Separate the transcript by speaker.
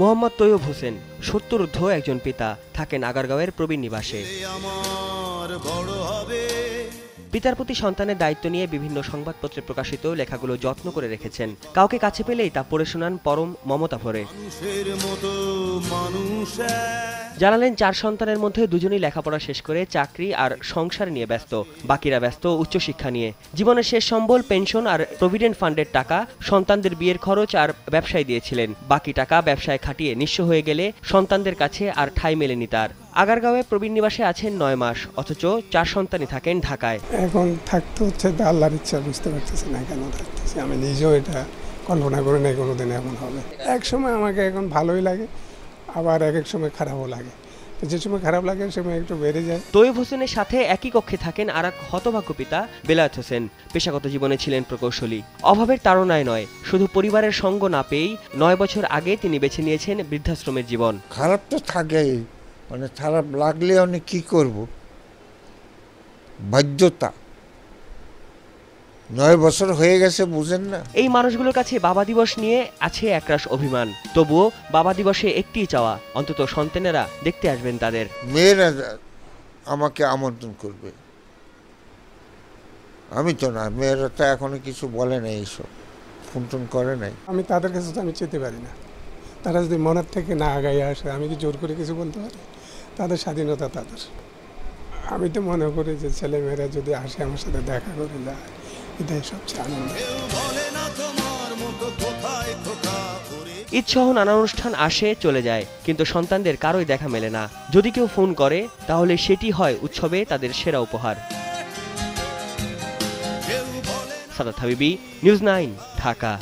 Speaker 1: মোহাম্মদ তৈয়ব হোসেন ৭০ ঊর্ধ্ব একজন পিতা, থাকেন আগারগাঁওয়ের প্রবীণ নিবাসে। পিতার প্রতি সন্তানের দায়িত্ব নিয়ে বিভিন্ন সংবাদপত্রে প্রকাশিত লেখাগুলো যত্ন করে রেখেছেন। কাউকে কাছে পেলেই তা পড়ে শোনান পরম মমতা ভরে। জানালেন ৪ সন্তানের মধ্যে দুজনই লেখাপড়া শেষ করে চাকরি আর সংসার নিয়ে ব্যস্ত, বাকিরা ব্যস্ত উচ্চশিক্ষা নিয়ে। জীবনের শেষ সম্বল পেনশন আর প্রভিডেন্ট ফান্ডের টাকা সন্তানদের বিয়ের খরচ আর ব্যবসায় দিয়েছিলেন। বাকি টাকা ব্যবসায় খাটিয়ে নিঃস্ব হয়ে গেলে সন্তানদের কাছে আর ঠাঁই মেলেনি তার। আগারগাঁওয়ে প্রবীণ নিবাসে আছেন ৯ মাস, অথচ ৪ সন্তানই থাকেন ঢাকায়।
Speaker 2: এখন থাকতে হচ্ছে আল্লাহর ইচ্ছা, বুঝতে পারতেছি না কেন থাকতেছি। আমি নিজেও এটা কল্পনা করে নাই কোনোদিন এমন হবে। এক সময় আমাকে এখন ভালোই লাগে, আবার এক এক সময় খারাপও লাগে। যে সময় খারাপ লাগে সে সময় একটু বেড়ে যায়।
Speaker 1: তৈয়ব হোসেনের সাথে একই কক্ষে থাকেন আর এক হতভাগ্য পিতা বেলায়েত হোসেন। পেশাগত জীবনে ছিলেন প্রকৌশলী। অভাবের তাড়নায় নয়, শুধু পরিবারের সঙ্গ না পেয়েই ৯ বছর আগে তিনি বেছে নিয়েছেন বৃদ্ধাশ্রমের জীবন।
Speaker 3: খারাপ তো থাকেই, মানে খারাপ লাগলে আমি কি করব, বাধ্যতা। ৯ বছর হয়ে গেছে, বুঝেন না।
Speaker 1: এই মানুষগুলোর কাছে বাবা দিবস নিয়ে আছে একরাশ অভিমান। তবুও বাবা দিবসে একটিই চাওয়া, অন্তত সন্তানেরা দেখতে আসবেন তাদের।
Speaker 3: মেয়েরা আমাকে আমন্ত্রণ করবে, আমি তো না। মেয়েরা তো এখনো কিছু বলে নাই, এইসব ফোন টোন করে নাই।
Speaker 2: আমি তাদের কাছে তো আমি চেতে পারি না। তারা যদি মনের থেকে না আগাই আসে, আমি কি জোর করে কিছু বলতে পারি? তাদের স্বাধীনতা তাদের। আমি তো মনে করি যে ছেলেমেয়েরা যদি আসে আমার সাথে দেখা করে যায়, এটাই সবচেয়ে আনন্দ।
Speaker 1: ঈদসহ নানা অনুষ্ঠান আসে চলে যায়, কিন্তু সন্তানদের কারোই দেখা মেলে না। যদি কেউ ফোন করে তাহলে সেটি হয় উৎসবে তাদের সেরা উপহার। সাদাত হাবিবি, নিউজ 9, ঢাকা।